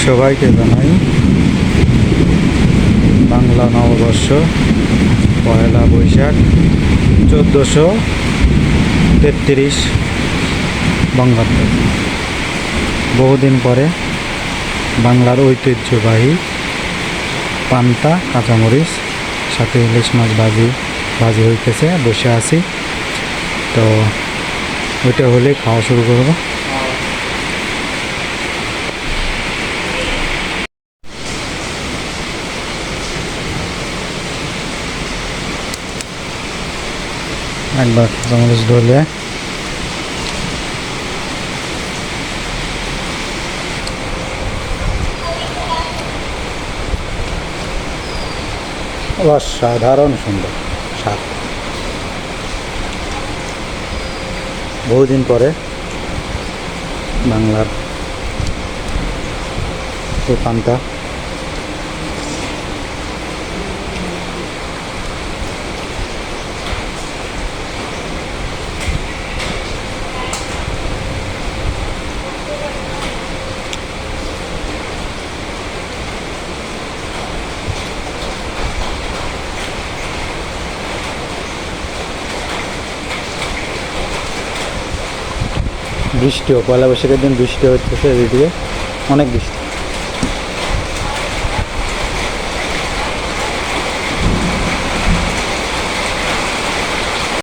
সবাইকে জানাই বাংলা নববর্ষ পয়লা বৈশাখ 1433 বঙ্গাব্দ। বহুদিন পরে বাংলার ঐতিহ্যবাহী পান্তা কাঁচামরিচ সাথে ইলিশ মাছ ভাজি হইতেছে, বসে আছি। তো ওইটা হলে খাওয়া শুরু করব। একবার কাঁচামরিচ ঢলে অসাধারণ সুন্দর স্বাদ। বহুদিন পরে বাংলার এই পান্তা বৃষ্টিও, পয়লা বৈশাখের দিন বৃষ্টি হচ্ছে, এদিকে অনেক বৃষ্টি।